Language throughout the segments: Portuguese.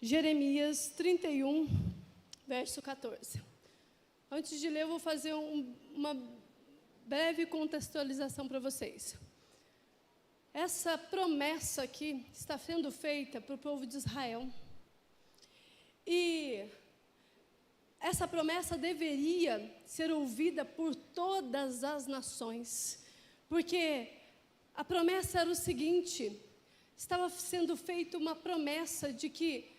Jeremias 31, verso 14. Antes de ler, eu vou fazer uma breve contextualização para vocês. Essa promessa aqui está sendo feita para o povo de Israel. E essa promessa deveria ser ouvida por todas as nações, porque a promessa era o seguinte: estava sendo feita uma promessa de que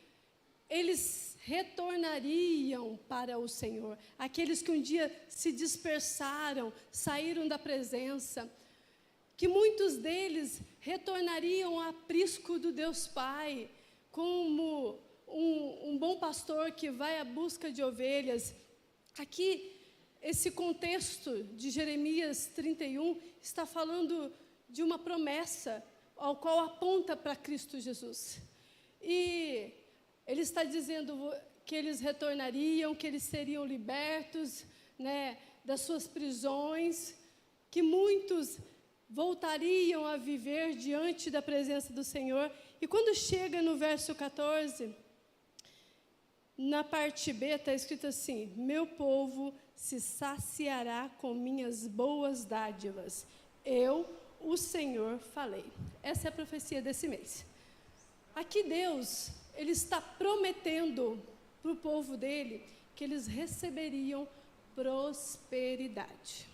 eles retornariam para o Senhor, aqueles que um dia se dispersaram, saíram da presença, que muitos deles retornariam ao aprisco do Deus Pai, como um bom pastor que vai à busca de ovelhas. Aqui, esse contexto de Jeremias 31 está falando de uma promessa, ao qual aponta para Cristo Jesus. E ele está dizendo que eles retornariam, que eles seriam libertos, das suas prisões, que muitos voltariam a viver diante da presença do Senhor. E quando chega no verso 14, na parte B está escrito assim: meu povo se saciará com minhas boas dádivas. Eu, o Senhor, falei. Essa é a profecia desse mês. Aqui Deus, Ele está prometendo para o povo dele que eles receberiam prosperidade.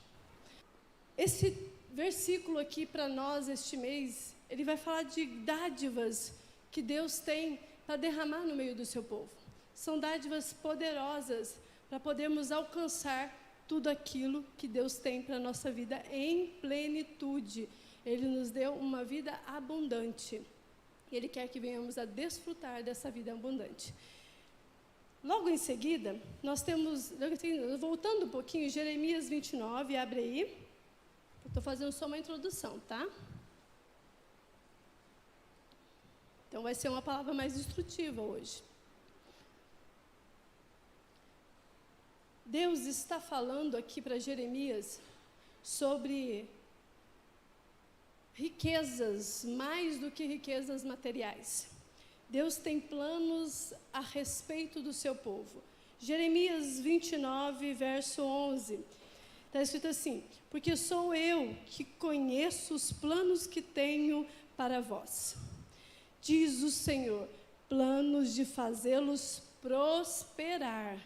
Esse versículo aqui para nós este mês, ele vai falar de dádivas que Deus tem para derramar no meio do seu povo. São dádivas poderosas para podermos alcançar tudo aquilo que Deus tem para a nossa vida em plenitude. Ele nos deu uma vida abundante. E Ele quer que venhamos a desfrutar dessa vida abundante. Logo em seguida, nós temos, voltando um pouquinho, Jeremias 29, abre aí. Eu estou fazendo só uma introdução, tá? Então vai ser uma palavra mais instrutiva hoje. Deus está falando aqui para Jeremias sobre riquezas, mais do que riquezas materiais. Deus tem planos a respeito do seu povo. Jeremias 29, verso 11, está escrito assim: porque sou eu que conheço os planos que tenho para vós, diz o Senhor, planos de fazê-los prosperar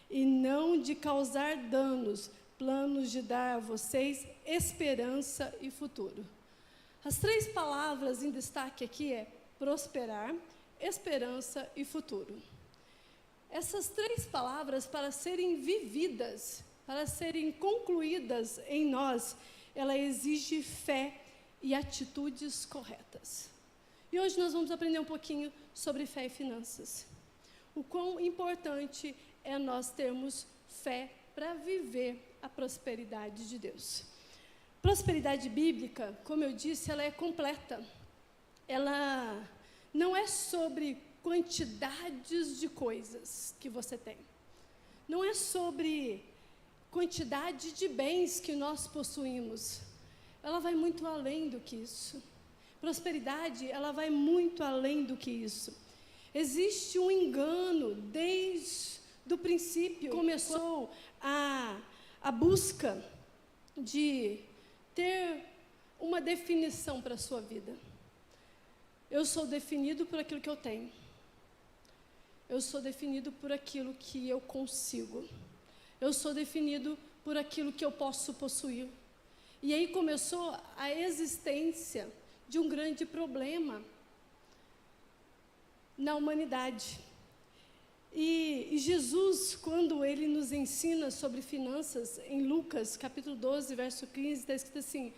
e não de causar danos, planos de dar a vocês esperança e futuro. As três palavras em destaque aqui é prosperar, esperança e futuro. Essas três palavras, para serem vividas, para serem concluídas em nós, ela exige fé e atitudes corretas. E hoje nós vamos aprender um pouquinho sobre fé e finanças. O quão importante é nós termos fé para viver a prosperidade de Deus. Prosperidade bíblica, como eu disse, ela é completa. Ela não é sobre quantidades de coisas que você tem. Não é sobre quantidade de bens que nós possuímos. Ela vai muito além do que isso. Prosperidade, ela vai muito além do que isso. Existe um engano desde o princípio. Começou a busca de ter uma definição para a sua vida. Eu sou definido por aquilo que eu tenho. Eu sou definido por aquilo que eu consigo. Eu sou definido por aquilo que eu posso possuir. E aí começou a existência de um grande problema na humanidade. E Jesus, quando Ele nos ensina sobre finanças, em Lucas, capítulo 12, verso 15, está escrito assim: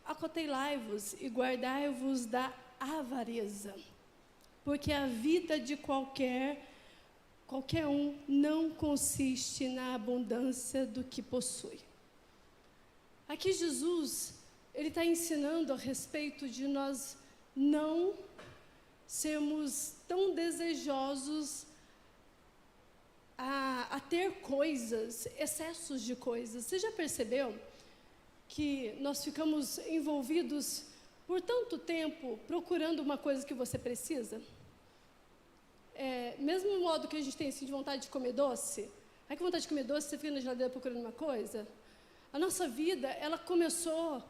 acautelai-vos e guardai-vos da avareza, porque a vida de qualquer um não consiste na abundância do que possui. Aqui Jesus, Ele está ensinando a respeito de nós não sermos tão desejosos a ter coisas, excessos de coisas. Você já percebeu que nós ficamos envolvidos por tanto tempo procurando uma coisa que você precisa? mesmo modo que a gente tem assim, de vontade de comer doce, aí que vontade de comer doce, você fica na geladeira procurando uma coisa. A nossa vida, ela começou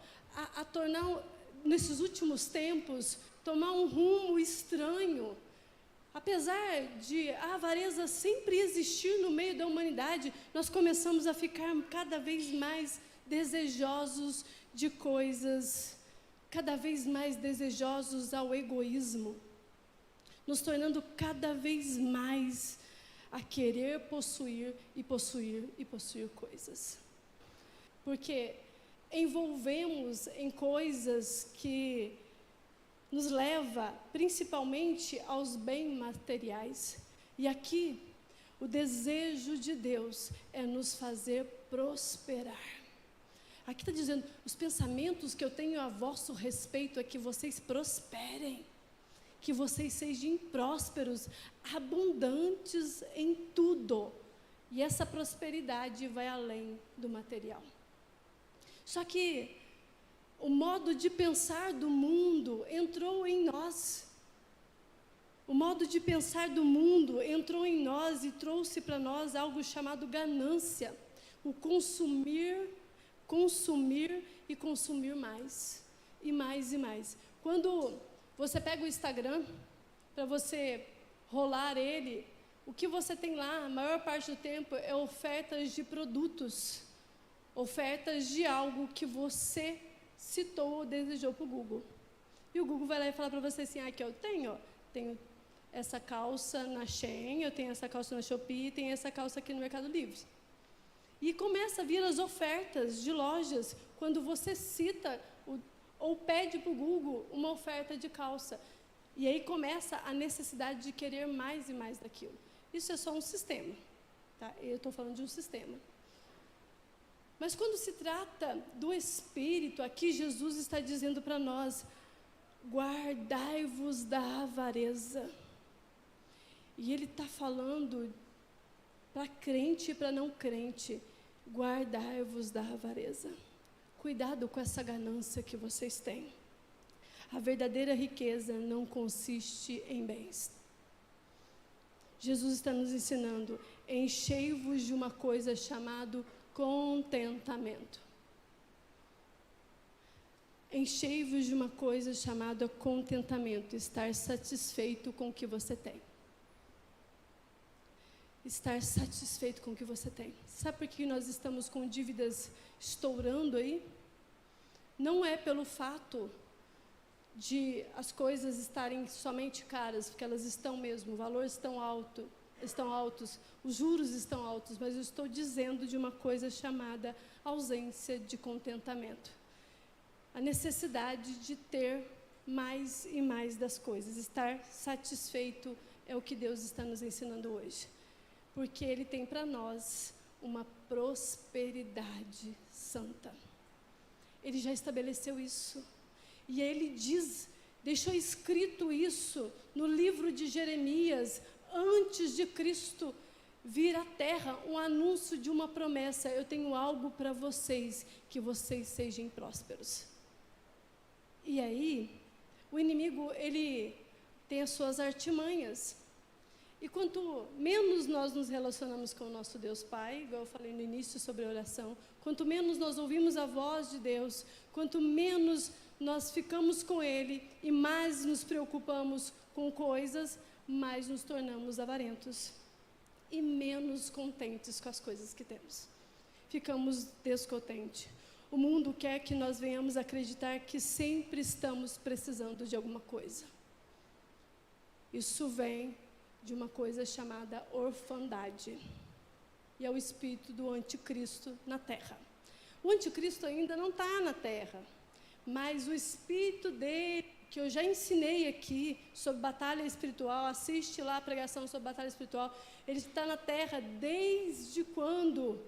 a tornar, nesses últimos tempos, tomar um rumo estranho. Apesar de a avareza sempre existir no meio da humanidade, nós começamos a ficar cada vez mais desejosos de coisas, cada vez mais desejosos ao egoísmo, nos tornando cada vez mais a querer possuir e possuir e possuir coisas. Porque envolvemos em coisas que nos leva principalmente aos bens materiais. E aqui, o desejo de Deus é nos fazer prosperar. Aqui está dizendo, os pensamentos que eu tenho a vosso respeito é que vocês prosperem, que vocês sejam prósperos, abundantes em tudo. E essa prosperidade vai além do material. Só que o modo de pensar do mundo entrou em nós. O modo de pensar do mundo entrou em nós e trouxe para nós algo chamado ganância. O consumir e consumir mais. E mais e mais. Quando você pega o Instagram, para você rolar ele, o que você tem lá, a maior parte do tempo, é ofertas de produtos. Ofertas de algo que você citou ou desejou para o Google. E o Google vai lá e fala para você assim, aqui eu tenho essa calça na Shein, eu tenho essa calça na Shopee, tenho essa calça aqui no Mercado Livre. E começa a vir as ofertas de lojas, quando você cita ou pede para o Google uma oferta de calça. E aí começa a necessidade de querer mais e mais daquilo. Isso é só um sistema, tá? Eu estou falando de um sistema. Mas quando se trata do Espírito, aqui Jesus está dizendo para nós, guardai-vos da avareza. E Ele está falando para crente e para não crente, guardai-vos da avareza. Cuidado com essa ganância que vocês têm. A verdadeira riqueza não consiste em bens. Jesus está nos ensinando, enchei-vos de uma coisa chamada contentamento. Enchei-vos de uma coisa chamada contentamento, estar satisfeito com o que você tem. Estar satisfeito com o que você tem. Sabe por que nós estamos com dívidas estourando aí? Não é pelo fato de as coisas estarem somente caras, porque elas estão mesmo, os valores estão altos, os juros estão altos, mas eu estou dizendo de uma coisa chamada ausência de contentamento. A necessidade de ter mais e mais das coisas, estar satisfeito é o que Deus está nos ensinando hoje. Porque Ele tem para nós uma prosperidade santa. Ele já estabeleceu isso. E Ele deixou escrito isso no livro de Jeremias, antes de Cristo vir à terra, um anúncio de uma promessa. Eu tenho algo para vocês, que vocês sejam prósperos. E aí, o inimigo, ele tem as suas artimanhas. E quanto menos nós nos relacionamos com o nosso Deus Pai, igual eu falei no início sobre a oração, quanto menos nós ouvimos a voz de Deus, quanto menos nós ficamos com Ele e mais nos preocupamos com coisas, mais nos tornamos avarentos e menos contentes com as coisas que temos. Ficamos descontentes. O mundo quer que nós venhamos acreditar que sempre estamos precisando de alguma coisa. Isso vem de uma coisa chamada orfandade. E é o espírito do anticristo na terra. O anticristo ainda não está na terra, mas o espírito dele, que eu já ensinei aqui sobre batalha espiritual, assiste lá a pregação sobre batalha espiritual, ele está na terra desde quando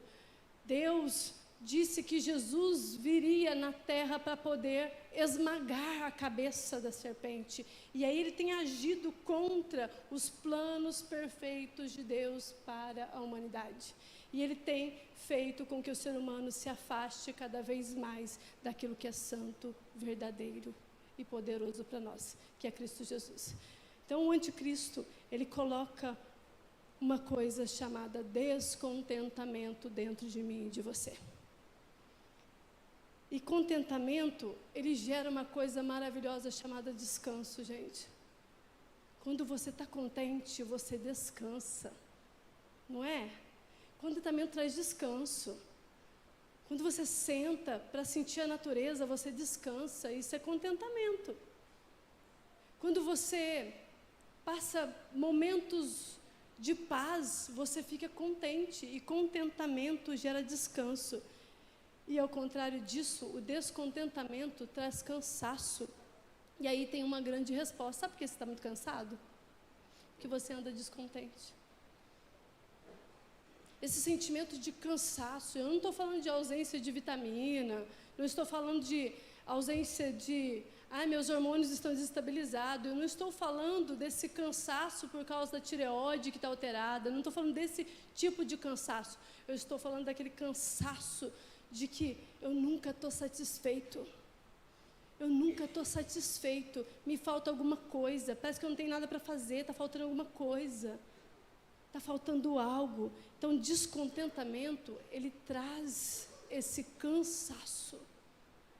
Deus disse que Jesus viria na terra para poder esmagar a cabeça da serpente. E aí ele tem agido contra os planos perfeitos de Deus para a humanidade. E ele tem feito com que o ser humano se afaste cada vez mais daquilo que é santo, verdadeiro e poderoso para nós, que é Cristo Jesus. Então o anticristo, ele coloca uma coisa chamada descontentamento dentro de mim e de você. E contentamento, ele gera uma coisa maravilhosa chamada descanso, gente. Quando você está contente, você descansa, não é? Contentamento traz descanso. Quando você senta para sentir a natureza, você descansa, isso é contentamento. Quando você passa momentos de paz, você fica contente, e contentamento gera descanso. E ao contrário disso, o descontentamento traz cansaço. E aí tem uma grande resposta. Sabe por que você está muito cansado? Porque você anda descontente. Esse sentimento de cansaço, eu não estou falando de ausência de vitamina, não estou falando de ausência de, meus hormônios estão desestabilizados, eu não estou falando desse cansaço por causa da tireoide que está alterada, eu não estou falando desse tipo de cansaço, eu estou falando daquele cansaço de que eu nunca estou satisfeito. Eu nunca estou satisfeito, me falta alguma coisa, parece que eu não tenho nada para fazer, está faltando alguma coisa, está faltando algo. Então, descontentamento, ele traz esse cansaço,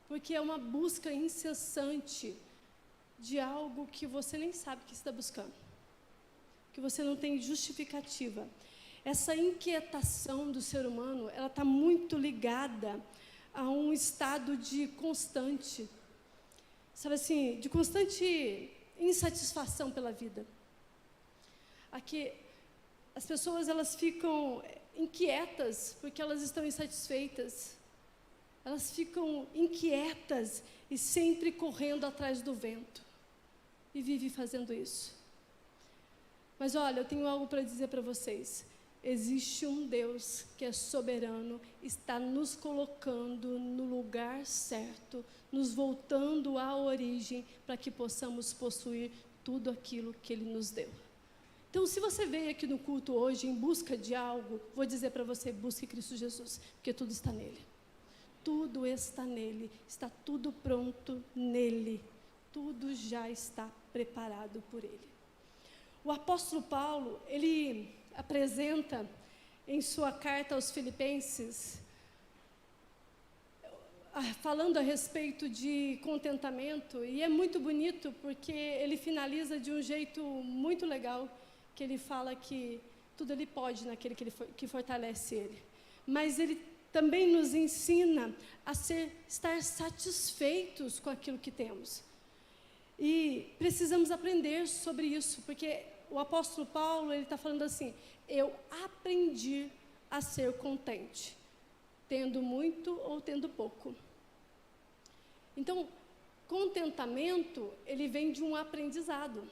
porque é uma busca incessante de algo que você nem sabe que está buscando, que você não tem justificativa. Essa inquietação do ser humano, ela está muito ligada a um estado de constante, sabe assim, de constante insatisfação pela vida. Aqui, as pessoas, elas ficam inquietas porque elas estão insatisfeitas. Elas ficam inquietas e sempre correndo atrás do vento. E vivem fazendo isso. Mas olha, eu tenho algo para dizer para vocês. Existe um Deus que é soberano, está nos colocando no lugar certo, nos voltando à origem, para que possamos possuir tudo aquilo que Ele nos deu. Então, se você veio aqui no culto hoje em busca de algo, vou dizer para você, busque Cristo Jesus, porque tudo está nele. Tudo está nele, está tudo pronto nele, tudo já está preparado por Ele. O apóstolo Paulo, ele apresenta em sua carta aos Filipenses, falando a respeito de contentamento, e é muito bonito porque ele finaliza de um jeito muito legal, que ele fala que tudo ele pode naquele que fortalece ele. Mas ele também nos ensina a estar satisfeitos com aquilo que temos. E precisamos aprender sobre isso, porque o apóstolo Paulo, ele está falando assim, eu aprendi a ser contente, tendo muito ou tendo pouco. Então, contentamento, ele vem de um aprendizado.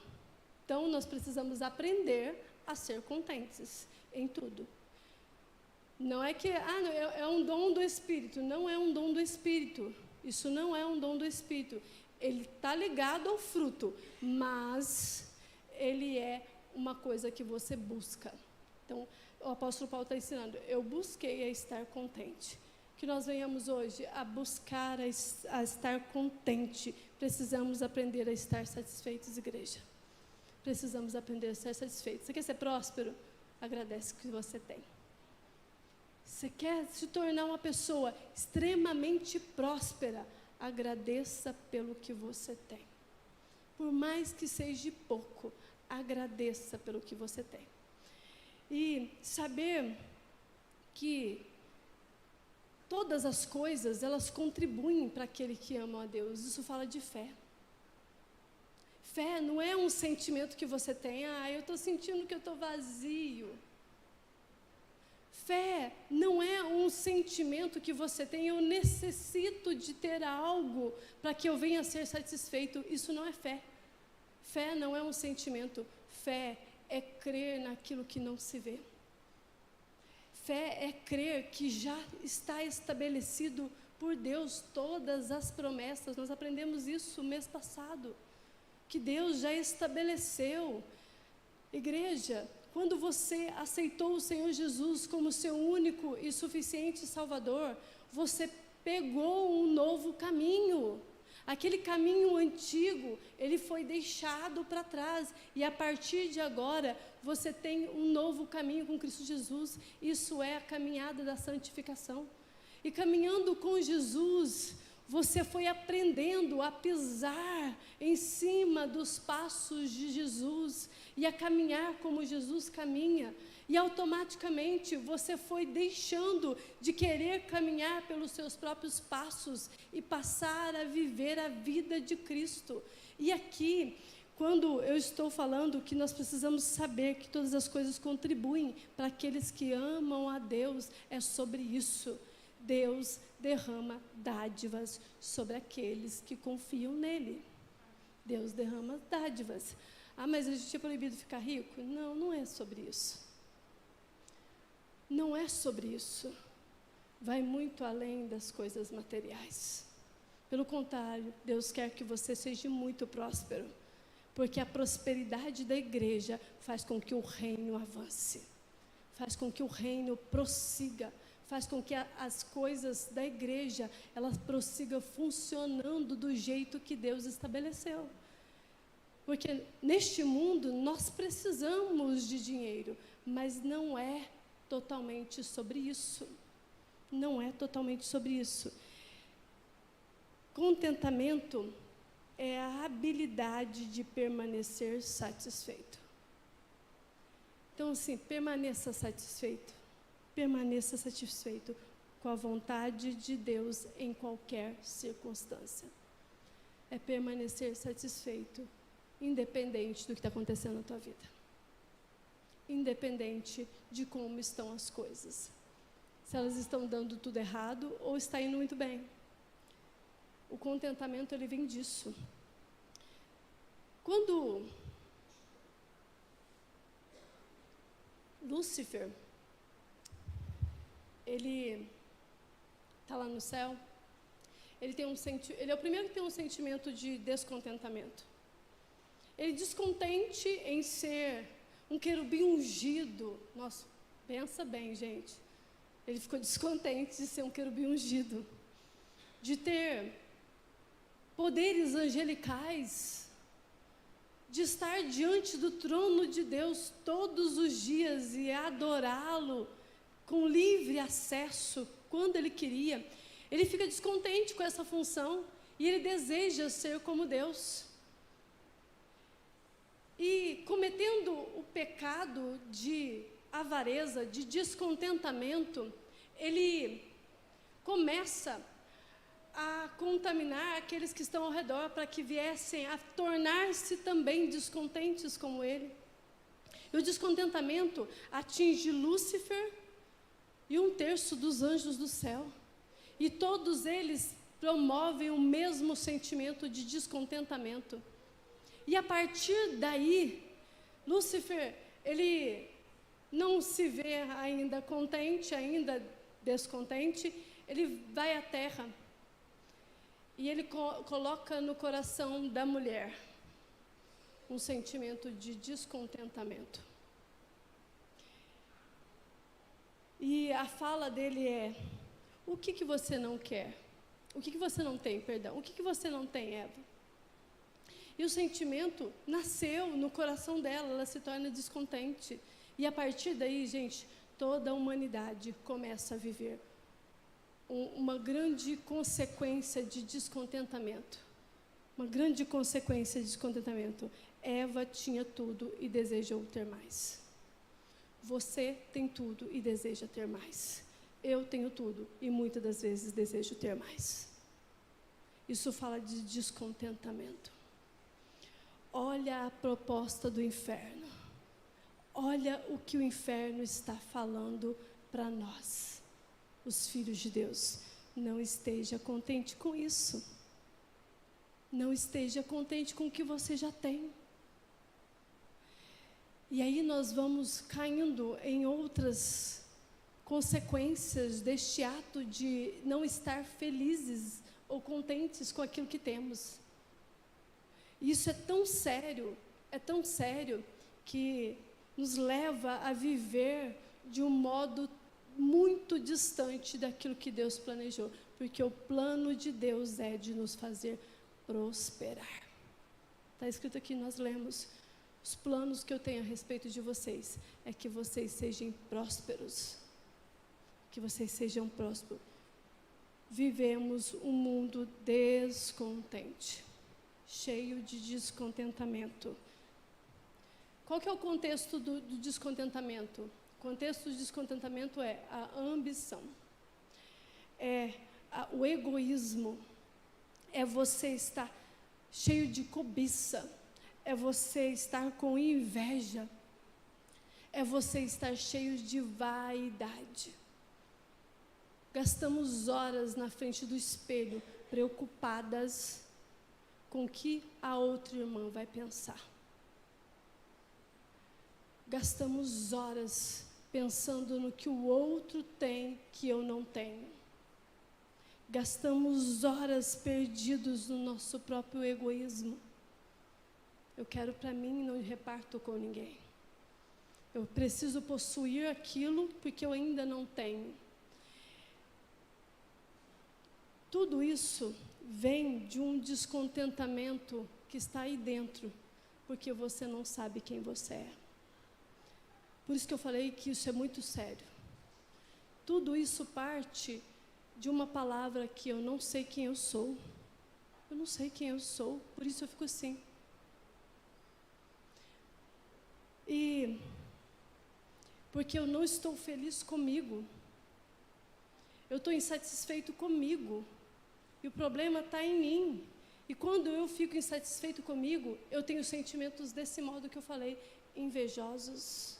Então, nós precisamos aprender a ser contentes em tudo. Não é que, é um dom do Espírito. Não é um dom do Espírito. Isso não é um dom do Espírito. Ele está ligado ao fruto, mas ele é uma coisa que você busca. Então, o apóstolo Paulo está ensinando, eu busquei a estar contente. Que nós venhamos hoje a buscar a estar contente. Precisamos aprender a estar satisfeitos, igreja. Precisamos aprender a estar satisfeitos. Você quer ser próspero? Agradece o que você tem. Você quer se tornar uma pessoa extremamente próspera? Agradeça pelo que você tem. Por mais que seja pouco, agradeça pelo que você tem. E saber que todas as coisas, elas contribuem para aquele que ama a Deus. Isso fala de fé. Fé não é um sentimento que você tem, eu estou sentindo que eu estou vazio. Fé não é um sentimento que você tem, eu necessito de ter algo para que eu venha a ser satisfeito. Isso não é fé. Fé não é um sentimento. Fé é crer naquilo que não se vê. Fé é crer que já está estabelecido por Deus todas as promessas. Nós aprendemos isso mês passado. Que Deus já estabeleceu. Igreja, quando você aceitou o Senhor Jesus como seu único e suficiente Salvador, você pegou um novo caminho. Aquele caminho antigo, ele foi deixado para trás. E a partir de agora, você tem um novo caminho com Cristo Jesus. Isso é a caminhada da santificação. E caminhando com Jesus, você foi aprendendo a pisar em cima dos passos de Jesus e a caminhar como Jesus caminha. E automaticamente você foi deixando de querer caminhar pelos seus próprios passos e passar a viver a vida de Cristo. E aqui, quando eu estou falando que nós precisamos saber que todas as coisas contribuem para aqueles que amam a Deus, é sobre isso. Deus derrama dádivas sobre aqueles que confiam nele. Deus derrama dádivas. Ah, mas a gente é proibido ficar rico? Não, não é sobre isso. Não é sobre isso. Vai muito além das coisas materiais. Pelo contrário, Deus quer que você seja muito próspero, porque a prosperidade da igreja faz com que o reino avance, faz com que o reino prossiga, faz com que as coisas da igreja, elas prossigam funcionando do jeito que Deus estabeleceu. Porque neste mundo nós precisamos de dinheiro, mas não é totalmente sobre isso. Não é totalmente sobre isso. Contentamento é a habilidade de permanecer satisfeito. Então, assim, permaneça satisfeito com a vontade de Deus em qualquer circunstância. É permanecer satisfeito, independente do que está acontecendo na tua vida. Independente de como estão as coisas. Se elas estão dando tudo errado ou está indo muito bem. O contentamento, ele vem disso. Quando Lúcifer, ele está lá no céu, ele é o primeiro que tem um sentimento de descontentamento. Ele descontente em ser um querubim ungido. Nossa, pensa bem, gente. Ele ficou descontente de ser um querubim ungido, de ter poderes angelicais, de estar diante do trono de Deus todos os dias e adorá-lo com livre acesso, quando ele queria. Ele fica descontente com essa função e ele deseja ser como Deus. E cometendo o pecado de avareza, de descontentamento, ele começa a contaminar aqueles que estão ao redor para que viessem a tornar-se também descontentes como ele. E o descontentamento atinge Lúcifer e 1/3 dos anjos do céu. E todos eles promovem o mesmo sentimento de descontentamento. E a partir daí, Lúcifer, ele não se vê ainda contente, ainda descontente, ele vai à terra e ele coloca no coração da mulher um sentimento de descontentamento. E a fala dele é: o que você não quer? O que você não tem, perdão? O que você não tem, Eva? E o sentimento nasceu no coração dela, ela se torna descontente. E a partir daí, gente, toda a humanidade começa a viver uma grande consequência de descontentamento. Uma grande consequência de descontentamento. Eva tinha tudo e desejou ter mais. Você tem tudo e deseja ter mais. Eu tenho tudo e muitas das vezes desejo ter mais. Isso fala de descontentamento. Olha a proposta do inferno. Olha o que o inferno está falando para nós, os filhos de Deus. Não esteja contente com isso. Não esteja contente com o que você já tem. E aí nós vamos caindo em outras consequências deste ato de não estar felizes ou contentes com aquilo que temos. Isso é tão sério que nos leva a viver de um modo muito distante daquilo que Deus planejou, porque o plano de Deus é de nos fazer prosperar. Está escrito aqui, nós lemos: os planos que eu tenho a respeito de vocês é que vocês sejam prósperos. Que vocês sejam prósperos. Vivemos um mundo descontente, cheio de descontentamento. Qual que é o contexto do descontentamento? O contexto do descontentamento é a ambição, o egoísmo, é você estar cheio de cobiça, é você estar com inveja, é você estar cheio de vaidade. Gastamos horas na frente do espelho, preocupadas com o que a outra irmã vai pensar. Gastamos horas pensando no que o outro tem que eu não tenho. Gastamos horas perdidos no nosso próprio egoísmo. Eu quero para mim e não reparto com ninguém. Eu preciso possuir aquilo porque eu ainda não tenho. Tudo isso vem de um descontentamento que está aí dentro, porque você não sabe quem você é. Por isso que eu falei que isso é muito sério. Tudo isso parte de uma palavra que eu não sei quem eu sou. Eu não sei quem eu sou, por isso eu fico assim. E porque eu não estou feliz comigo. Eu estou insatisfeito comigo. E o problema está em mim. E quando eu fico insatisfeito comigo, eu tenho sentimentos desse modo que eu falei, invejosos,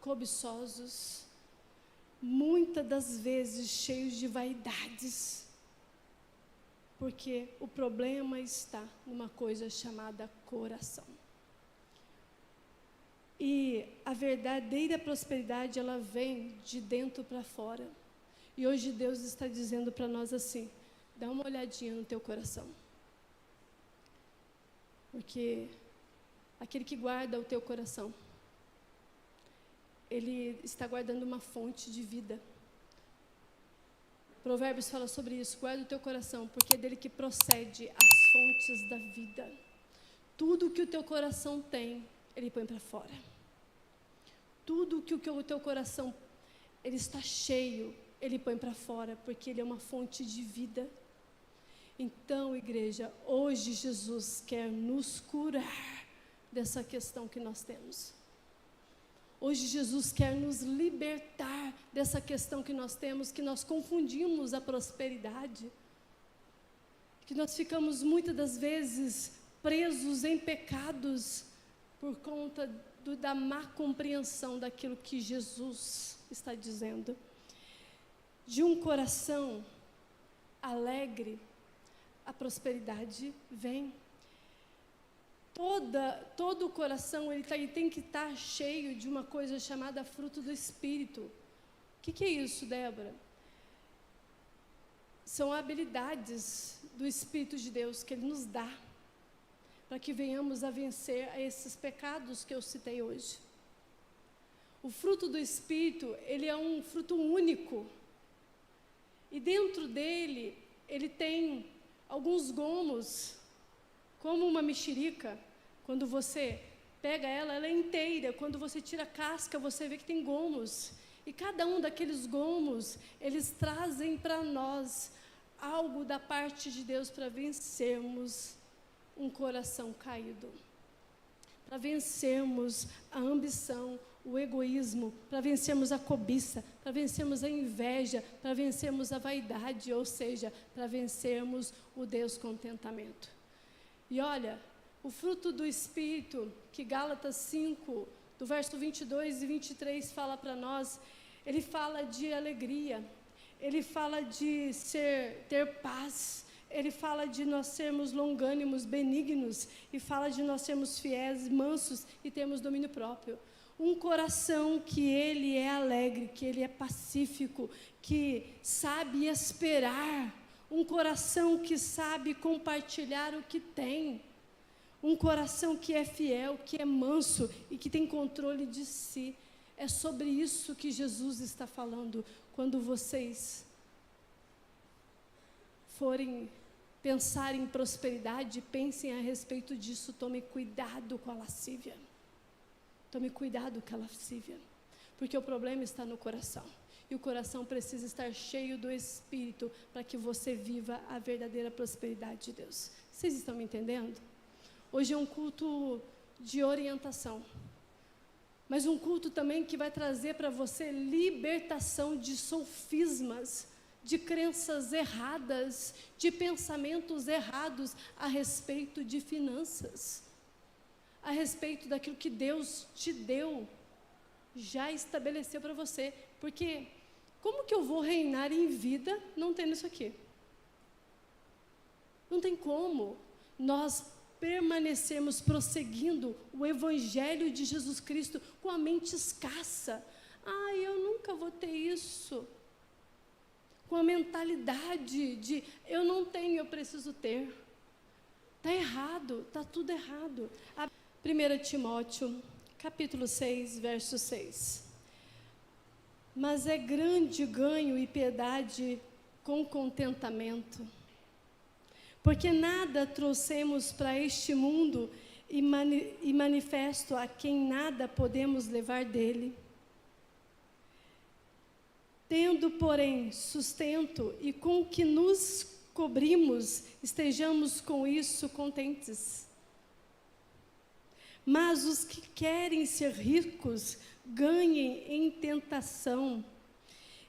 cobiçosos, muitas das vezes cheios de vaidades, porque o problema está numa coisa chamada coração. E a verdadeira prosperidade, ela vem de dentro para fora. E hoje Deus está dizendo para nós assim: dá uma olhadinha no teu coração. Porque aquele que guarda o teu coração, ele está guardando uma fonte de vida. Provérbios fala sobre isso: guarda o teu coração, porque é dele que procede as fontes da vida. Tudo que o teu coração tem, ele põe para fora. Tudo que o teu coração, ele está cheio, ele põe para fora, porque ele é uma fonte de vida. Então, igreja, hoje Jesus quer nos curar dessa questão que nós temos. Hoje Jesus quer nos libertar dessa questão que nós temos, que nós confundimos a prosperidade, que nós ficamos muitas das vezes presos em pecados por conta da má compreensão daquilo que Jesus está dizendo. De um coração alegre, a prosperidade vem. Todo o coração ele tem que estar cheio de uma coisa chamada fruto do Espírito. O que é isso, Débora? São habilidades do Espírito de Deus que Ele nos dá, para que venhamos a vencer a esses pecados que eu citei hoje. O fruto do Espírito, ele é um fruto único. E dentro dele, ele tem alguns gomos, como uma mexerica. Quando você pega ela, ela é inteira. Quando você tira a casca, você vê que tem gomos. E cada um daqueles gomos, eles trazem para nós algo da parte de Deus para vencermos um coração caído, para vencermos a ambição, o egoísmo, para vencermos a cobiça, para vencermos a inveja, para vencermos a vaidade, ou seja, para vencermos o descontentamento. E olha, o fruto do Espírito, que Gálatas 5, do verso 22 e 23 fala para nós, ele fala de alegria, ele fala de ter paz, ele fala de nós sermos longânimos, benignos, e fala de nós sermos fiéis, mansos e termos domínio próprio. Um coração que ele é alegre, que ele é pacífico, que sabe esperar, um coração que sabe compartilhar o que tem, um coração que é fiel, que é manso e que tem controle de si. É sobre isso que Jesus está falando. Quando vocês forem pensar em prosperidade, pensem a respeito disso. Tome cuidado com a lascívia. Tome cuidado com a lascívia, porque o problema está no coração. E o coração precisa estar cheio do Espírito para que você viva a verdadeira prosperidade de Deus. Vocês estão me entendendo? Hoje é um culto de orientação, mas um culto também que vai trazer para você libertação de sofismas, de crenças erradas, de pensamentos errados a respeito de finanças, a respeito daquilo que Deus te deu, já estabeleceu para você. Porque como que eu vou reinar em vida não tendo isso aqui? Não tem como nós permanecermos prosseguindo o Evangelho de Jesus Cristo com a mente escassa. Eu nunca vou ter isso. Com a mentalidade de eu não tenho, eu preciso ter. Está errado, está tudo errado. 1 Timóteo, capítulo 6, verso 6. Mas é grande ganho e piedade com contentamento, porque nada trouxemos para este mundo e manifesto a quem nada podemos levar dele. Tendo, porém, sustento e com que nos cobrimos, estejamos com isso contentes. Mas os que querem ser ricos, ganhem em tentação,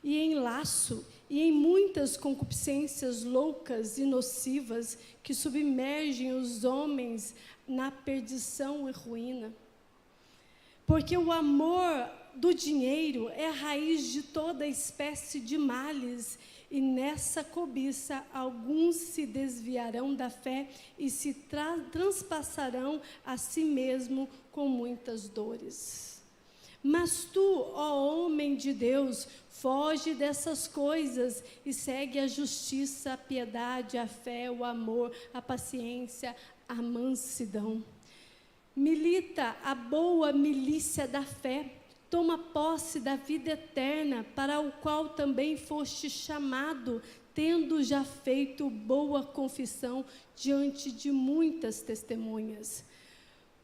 e em laço, e em muitas concupiscências loucas e nocivas, que submergem os homens na perdição e ruína. Porque o amor do dinheiro é a raiz de toda espécie de males, e nessa cobiça alguns se desviarão da fé e se transpassarão a si mesmo com muitas dores. Mas tu, ó homem de Deus, foge dessas coisas e segue a justiça, a piedade, a fé, o amor, a paciência, a mansidão. Milita a boa milícia da fé, toma posse da vida eterna, para o qual também foste chamado, tendo já feito boa confissão diante de muitas testemunhas.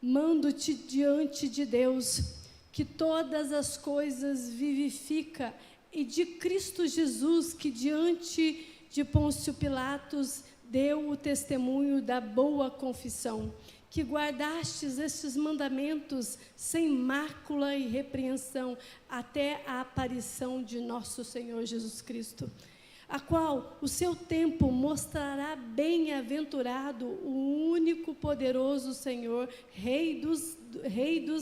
Mando-te diante de Deus, que todas as coisas vivifica, e de Cristo Jesus, que diante de Pôncio Pilatos deu o testemunho da boa confissão, que guardastes estes mandamentos sem mácula e repreensão até a aparição de nosso Senhor Jesus Cristo, a qual o seu tempo mostrará bem-aventurado o único poderoso Senhor, Rei dos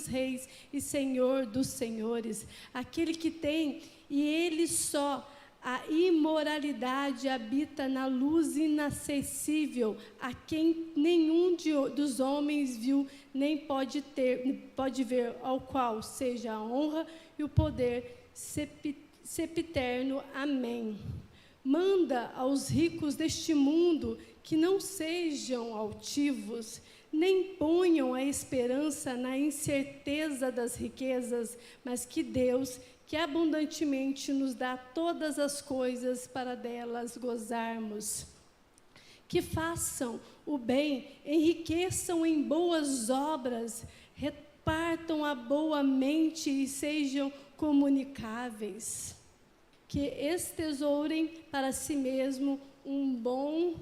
reis e Senhor dos senhores, aquele que tem, e ele só, a imoralidade habita na luz inacessível, a quem nenhum dos homens viu, nem pode ver, ao qual seja a honra e o poder sempiterno. Amém. Manda aos ricos deste mundo que não sejam altivos, nem ponham a esperança na incerteza das riquezas, mas que Deus, que abundantemente nos dá todas as coisas para delas gozarmos. Que façam o bem, enriqueçam em boas obras, repartam a boa mente e sejam comunicáveis. Que extesourem para si mesmo um bom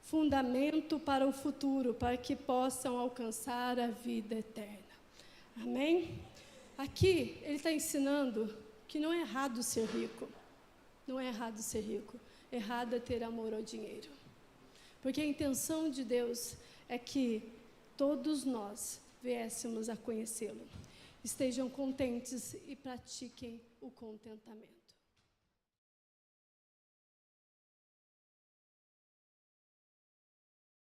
fundamento para o futuro, para que possam alcançar a vida eterna. Amém? Aqui, ele está ensinando que não é errado ser rico. Não é errado ser rico. Errado é ter amor ao dinheiro. Porque a intenção de Deus é que todos nós viéssemos a conhecê-lo. Estejam contentes e pratiquem o contentamento.